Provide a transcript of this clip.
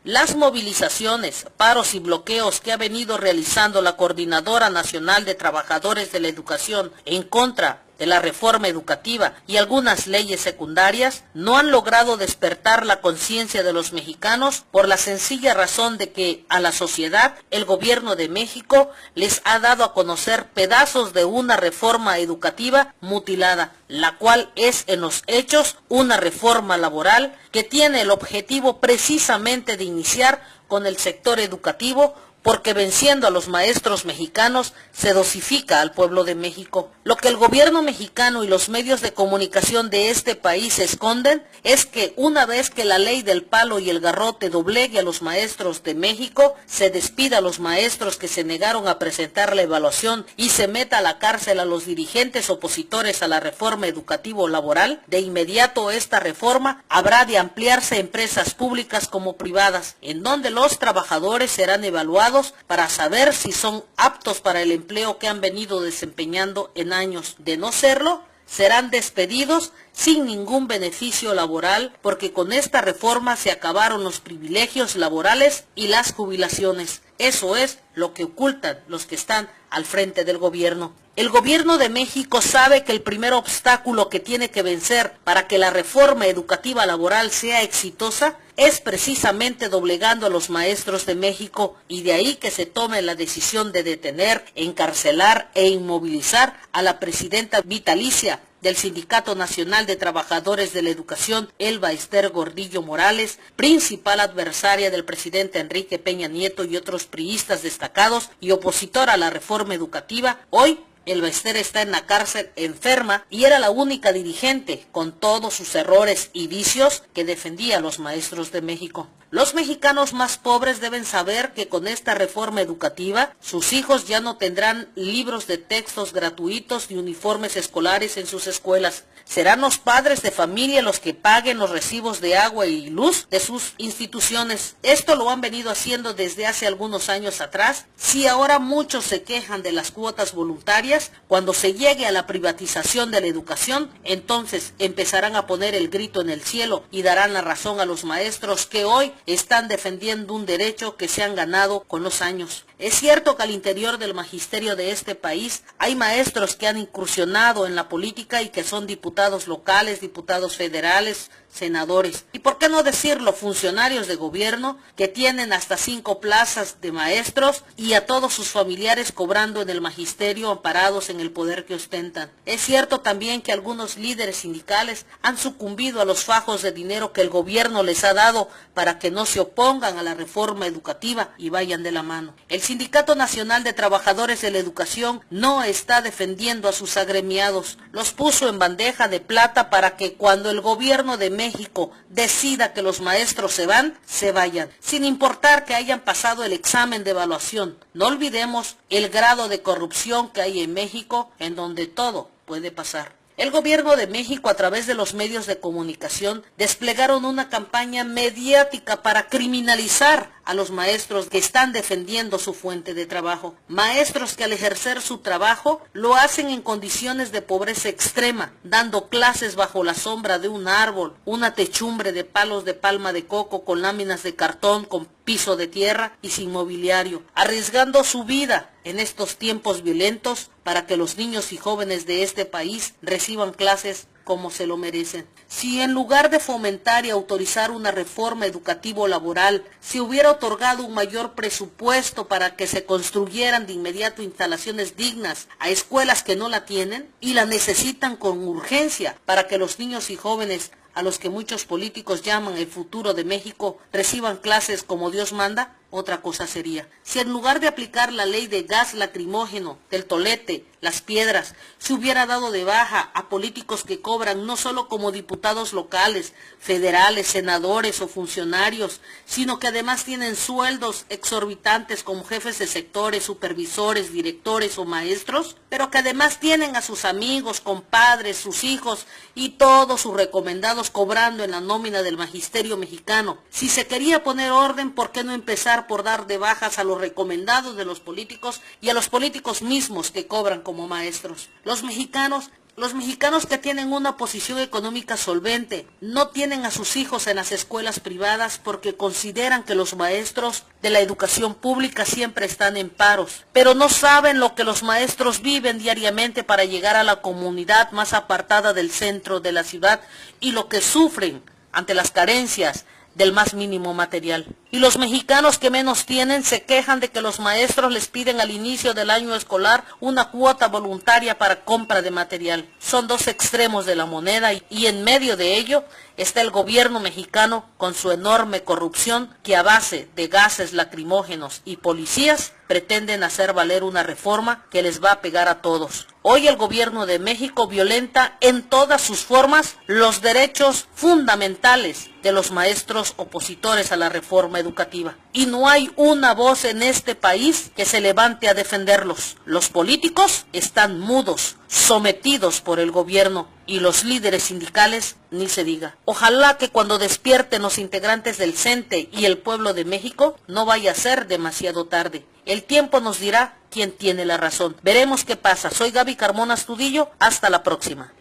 Las movilizaciones, paros y bloqueos que ha venido realizando la Coordinadora Nacional de Trabajadores de la Educación en contra de la reforma educativa y algunas leyes secundarias no han logrado despertar la conciencia de los mexicanos por la sencilla razón de que a la sociedad el gobierno de México les ha dado a conocer pedazos de una reforma educativa mutilada, la cual es en los hechos una reforma laboral que tiene el objetivo precisamente de iniciar con el sector educativo, porque venciendo a los maestros mexicanos se dosifica al pueblo de México. Lo que el gobierno mexicano y los medios de comunicación de este país esconden es que una vez que la ley del palo y el garrote doblegue a los maestros de México, se despida a los maestros que se negaron a presentar la evaluación y se meta a la cárcel a los dirigentes opositores a la reforma educativo-laboral, de inmediato esta reforma habrá de ampliarse a empresas públicas como privadas, en donde los trabajadores serán evaluados para saber si son aptos para el empleo que han venido desempeñando en años. De no serlo, serán despedidos sin ningún beneficio laboral, porque con esta reforma se acabaron los privilegios laborales y las jubilaciones. Eso es lo que ocultan los que están al frente del gobierno. El gobierno de México sabe que el primer obstáculo que tiene que vencer para que la reforma educativa laboral sea exitosa es precisamente doblegando a los maestros de México, y de ahí que se tome la decisión de detener, encarcelar e inmovilizar a la presidenta vitalicia del Sindicato Nacional de Trabajadores de la Educación, Elba Ester Gordillo Morales, principal adversaria del presidente Enrique Peña Nieto y otros priistas destacados y opositora a la reforma educativa. Hoy Elba Ester está en la cárcel enferma y era la única dirigente, con todos sus errores y vicios, que defendía a los maestros de México. Los mexicanos más pobres deben saber que con esta reforma educativa, sus hijos ya no tendrán libros de textos gratuitos ni uniformes escolares en sus escuelas. Serán los padres de familia los que paguen los recibos de agua y luz de sus instituciones. Esto lo han venido haciendo desde hace algunos años atrás. Si ahora muchos se quejan de las cuotas voluntarias, cuando se llegue a la privatización de la educación, entonces empezarán a poner el grito en el cielo y darán la razón a los maestros que hoy están defendiendo un derecho que se han ganado con los años. Es cierto que al interior del magisterio de este país hay maestros que han incursionado en la política y que son diputados locales, diputados federales, senadores. Y por qué no decirlo, funcionarios de gobierno que tienen hasta 5 plazas de maestros y a todos sus familiares cobrando en el magisterio amparados en el poder que ostentan. Es cierto también que algunos líderes sindicales han sucumbido a los fajos de dinero que el gobierno les ha dado para que no se opongan a la reforma educativa y vayan de la mano. El Sindicato Nacional de Trabajadores de la Educación no está defendiendo a sus agremiados, los puso en bandeja de plata para que cuando el gobierno de México decida que los maestros se van, se vayan, sin importar que hayan pasado el examen de evaluación. No olvidemos el grado de corrupción que hay en México, en donde todo puede pasar. El gobierno de México, a través de los medios de comunicación, desplegaron una campaña mediática para criminalizar a los maestros que están defendiendo su fuente de trabajo. Maestros que al ejercer su trabajo lo hacen en condiciones de pobreza extrema, dando clases bajo la sombra de un árbol, una techumbre de palos de palma de coco con láminas de cartón, con piso de tierra y sin mobiliario, arriesgando su vida en estos tiempos violentos para que los niños y jóvenes de este país reciban clases como se lo merecen. Si en lugar de fomentar y autorizar una reforma educativo-laboral, se hubiera otorgado un mayor presupuesto para que se construyeran de inmediato instalaciones dignas a escuelas que no la tienen y la necesitan con urgencia para que los niños y jóvenes, a los que muchos políticos llaman el futuro de México, reciban clases como Dios manda, otra cosa sería. Si en lugar de aplicar la ley de gas lacrimógeno, del tolete, las piedras, se hubiera dado de baja a políticos que cobran no solo como diputados locales, federales, senadores o funcionarios, sino que además tienen sueldos exorbitantes como jefes de sectores, supervisores, directores o maestros, pero que además tienen a sus amigos, compadres, sus hijos y todos sus recomendados cobrando en la nómina del magisterio mexicano. Si se quería poner orden, ¿por qué no empezar por dar de bajas a los recomendados de los políticos y a los políticos mismos que cobran como maestros? Los mexicanos Los mexicanos que tienen una posición económica solvente no tienen a sus hijos en las escuelas privadas porque consideran que los maestros de la educación pública siempre están en paros, pero no saben lo que los maestros viven diariamente para llegar a la comunidad más apartada del centro de la ciudad y lo que sufren ante las carencias del más mínimo material. Y los mexicanos que menos tienen se quejan de que los maestros les piden al inicio del año escolar una cuota voluntaria para compra de material. Son dos extremos de la moneda y en medio de ello está el gobierno mexicano con su enorme corrupción que a base de gases lacrimógenos y policías pretenden hacer valer una reforma que les va a pegar a todos. Hoy el gobierno de México violenta en todas sus formas los derechos fundamentales de los maestros opositores a la reforma educativa. Y no hay una voz en este país que se levante a defenderlos. Los políticos están mudos, sometidos por el gobierno, y los líderes sindicales ni se diga. Ojalá que cuando despierten los integrantes del CENTE y el pueblo de México no vaya a ser demasiado tarde. El tiempo nos dirá quién tiene la razón. Veremos qué pasa. Soy Gaby Carmona Astudillo. Hasta la próxima.